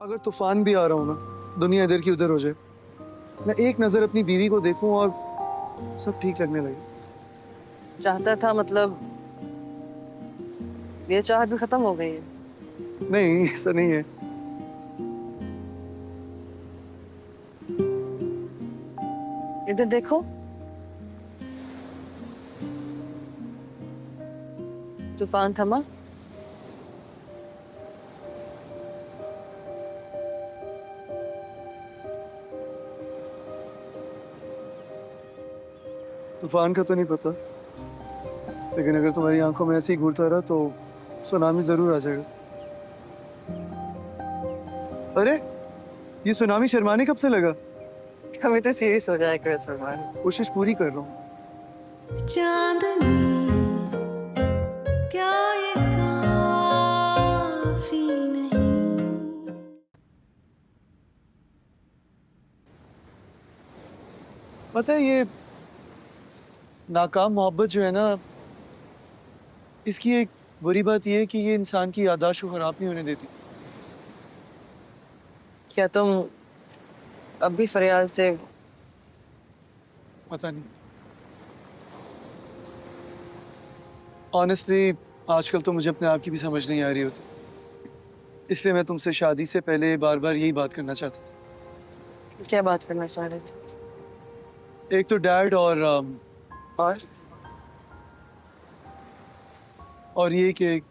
अगर तूफान भी आ रहा हो ना, दुनिया इधर की उधर हो जाए, मैं एक नजर अपनी बीवी को देखूं और सब ठीक लगने लगे। चाहता था मतलब ये चाहत भी खत्म हो गई है। नहीं, ऐसा नहीं है। इधर देखो, तूफान थमा। तूफान का तो नहीं पता, लेकिन अगर तुम्हारी आंखों में ऐसे ही घूरता रहा तो सुनामी जरूर आ जाएगा। अरे, ये सुनामी शर्माने कब से लगा? हमें तो सीरियस हो जाएगा सलमान। कोशिश पूरी कर रहा हूँ। चांदनी क्या ये काफी नहीं। पता है, ये नाकाम मोहब्बत जो है ना, इसकी एक बुरी बात ये है कि ये इंसान की याददाश्त को खराब नहीं होने देती। क्या तुम अब भी फरियाल से? पता नहीं, ऑनेस्टली आजकल तो मुझे अपने आप की भी समझ नहीं आ रही होती। इसलिए मैं तुमसे शादी से पहले बार बार यही बात करना चाहता था। क्या बात करना चाह रहे थे? एक तो डैड और और ये कि एक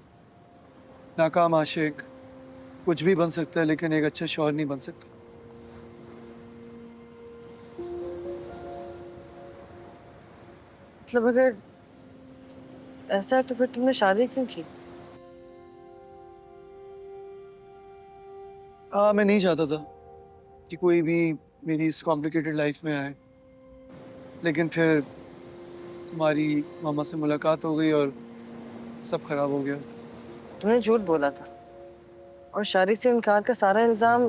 नाकाम आशिक कुछ भी बन सकता है, लेकिन एक अच्छा शौहर नहीं बन सकता। मतलब अगर ऐसा है तो फिर तुमने शादी क्यों की? मैं नहीं चाहता था कि कोई भी मेरी इस कॉम्प्लिकेटेड लाइफ में आए, लेकिन फिर तुम्हारी मामा से मुलाकात हो गई और सब खराब हो गया। तुमने झूठ बोला था और शादी से इनकार का सारा इल्जाम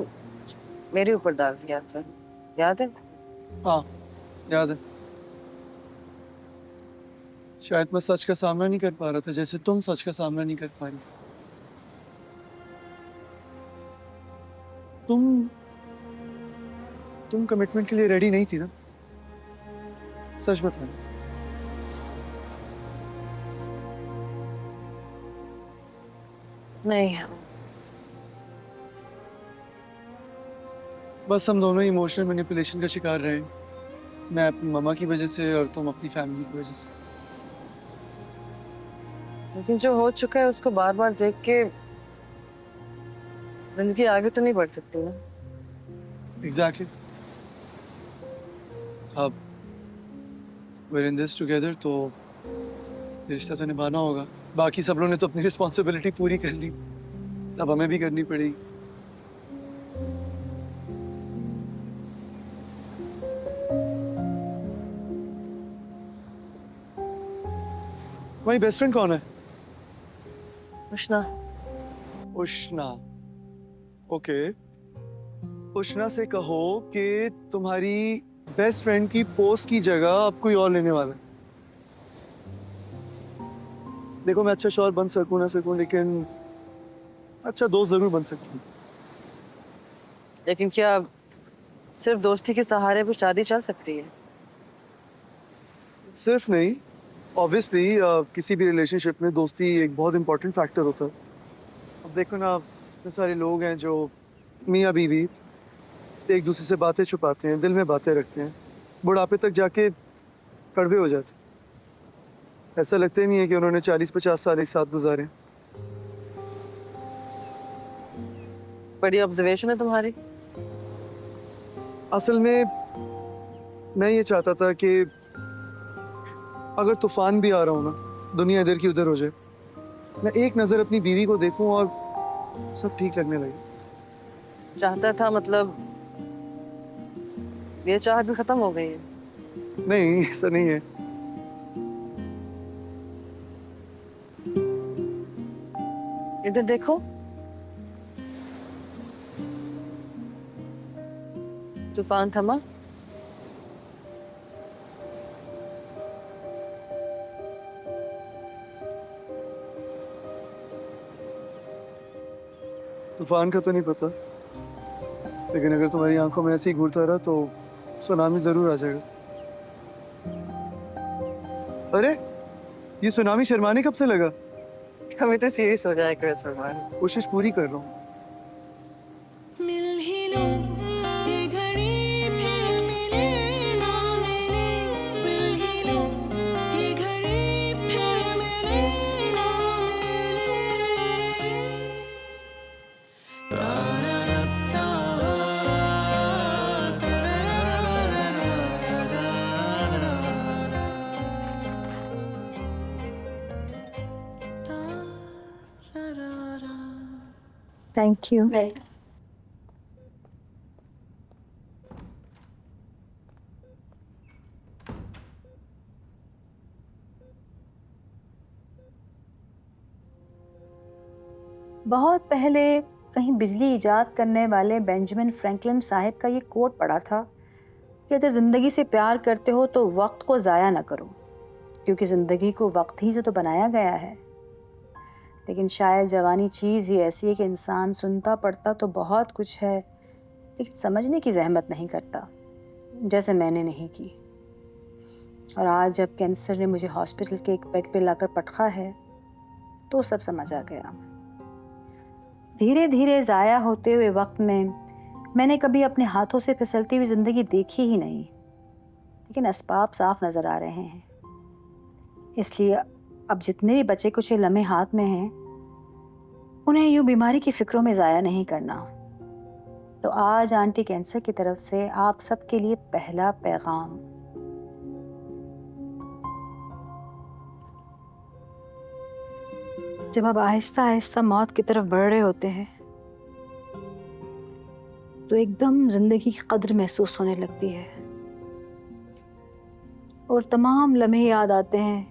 मेरे ऊपर डाल दिया था, याद है? हाँ, याद है। शायद मैं सच का सामना नहीं कर पा रहा था, जैसे तुम सच का सामना नहीं कर पा रही थी। तुम तुम कमिटमेंट के लिए रेडी नहीं थी ना? सच बताना। नहीं। बस हम दोनों इमोशनल मैनिपुलेशन का शिकार रहे हैं। मैं अपनी मामा की वजह से और तुम अपनी फैमिली की वजह से। लेकिन जो हो चुका है उसको बार बार देख के जिंदगी आगे तो नहीं बढ़ सकती ना। एग्जैक्टली। अब we're in this together, तो रिश्ता तो निभाना होगा। बाकी सब लोगों ने तो अपनी रिस्पॉन्सिबिलिटी पूरी कर ली, अब हमें भी करनी पड़ेगी। तुम्हारी बेस्ट फ्रेंड कौन है? उष्णा। उष्णा। ओके, उष्णा से कहो कि तुम्हारी बेस्ट फ्रेंड की पोस्ट की जगह अब कोई और लेने वाला है। देखो, मैं अच्छा शौहर बन सकूं ना सकूं, लेकिन अच्छा दोस्त जरूर बन सकता हूँ। लेकिन क्या सिर्फ दोस्ती के सहारे भी शादी चल सकती है? सिर्फ नहीं, ऑब्वियसली किसी भी रिलेशनशिप में दोस्ती एक बहुत इंपॉर्टेंट फैक्टर होता है। अब देखो ना, इतने सारे लोग हैं जो मियाँ बीवी एक दूसरे से बातें छुपाते हैं, दिल में बातें रखते हैं, बुढ़ापे तक जाके कड़वे हो जाते हैं। ऐसा लगता ही नहीं है कि उन्होंने 40-50 साल एक साथ गुजारे। बड़ी ऑब्जर्वेशन है तुम्हारी। असल में मैं ये चाहता था कि अगर तूफान भी आ रहा हो ना, दुनिया इधर की उधर हो जाए, मैं एक नजर अपनी बीवी को देखूं और सब ठीक लगने लगे। चाहता था मतलब ये चाहत भी खत्म हो गई है। नहीं, ऐसा नहीं है। इधर देखो, तूफान थमा। तूफान का तो नहीं पता, लेकिन अगर तुम्हारी आंखों में ऐसे ही घूरता रहा तो सुनामी जरूर आ जाएगा। अरे, ये सुनामी शर्माने कब से लगा? हमें तो सीरियस हो जाए कर सलमान। कोशिश पूरी कर रहा हूँ। मिल ही लो ये घड़ी फिर मिले ना मिले मिल ही लो ये घड़ी फिर मिले ना मिले तारा रत्ता थैंक यू। बहुत पहले कहीं बिजली इजाद करने वाले बेंजामिन फ्रैंकलिन साहब का ये कोट पढ़ा था कि अगर ज़िंदगी से प्यार करते हो तो वक्त को ज़ाया ना करो, क्योंकि ज़िंदगी को वक्त ही से तो बनाया गया है। लेकिन शायद जवानी चीज़ ही ऐसी है कि इंसान सुनता पढ़ता तो बहुत कुछ है, लेकिन समझने की जहमत नहीं करता, जैसे मैंने नहीं की। और आज जब कैंसर ने मुझे हॉस्पिटल के एक बेड पे लाकर पटका है तो सब समझ आ गया। धीरे धीरे ज़ाया होते हुए वक्त में मैंने कभी अपने हाथों से फिसलती हुई ज़िंदगी देखी ही नहीं, लेकिन असबाब साफ नज़र आ रहे हैं। इसलिए अब जितने भी बचे कुछ लम्हे हाथ में हैं उन्हें यूं बीमारी की फिक्रों में ज़ाया नहीं करना। तो आज आंटी कैंसर की तरफ से आप सबके लिए पहला पैगाम। जब आप आहिस्ता आहिस्ता मौत की तरफ बढ़ रहे होते हैं तो एकदम जिंदगी की कद्र महसूस होने लगती है और तमाम लम्हे याद आते हैं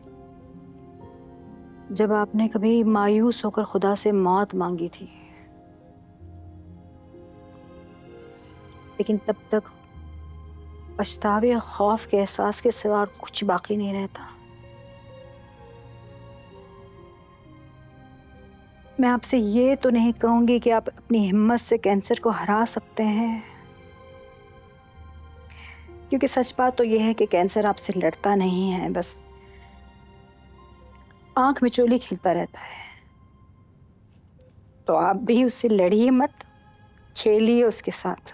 जब आपने कभी मायूस होकर खुदा से मौत मांगी थी, लेकिन तब तक पछतावे और खौफ के एहसास के सिवा और कुछ बाकी नहीं रहता। मैं आपसे ये तो नहीं कहूंगी कि आप अपनी हिम्मत से कैंसर को हरा सकते हैं, क्योंकि सच बात तो यह है कि कैंसर आपसे लड़ता नहीं है, बस आंख में चोली खिलता रहता है। तो आप भी उससे लड़िए मत, खेलिए उसके साथ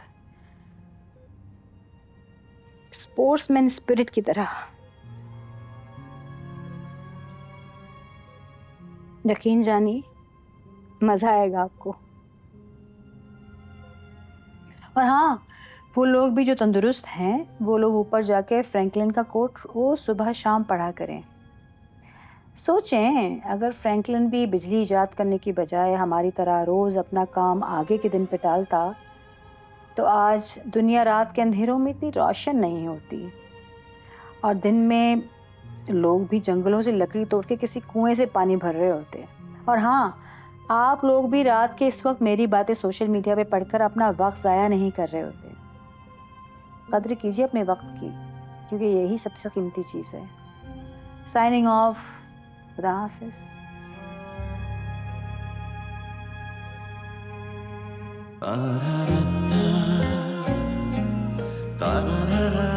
स्पोर्ट्समैन स्पिरिट की तरह। यकीन जानिए मजा आएगा आपको। और हाँ, वो लोग भी जो तंदुरुस्त हैं वो लोग ऊपर जाके फ्रैंकलिन का कोट रोज सुबह शाम पढ़ा करें। सोचें, अगर फ्रैंकलिन भी बिजली इजाद करने की बजाय हमारी तरह रोज अपना काम आगे के दिन पे टालता तो आज दुनिया रात के अंधेरों में इतनी रोशन नहीं होती और दिन में लोग भी जंगलों से लकड़ी तोड़ के किसी कुएं से पानी भर रहे होते। और हाँ, आप लोग भी रात के इस वक्त मेरी बातें सोशल मीडिया पे पढ़कर अपना वक्त ज़ाया नहीं कर रहे होते। कद्र कीजिए अपने वक्त की, क्योंकि यही सबसे कीमती चीज़ है। साइनिंग ऑफ, खुदा हाफिज़। तारा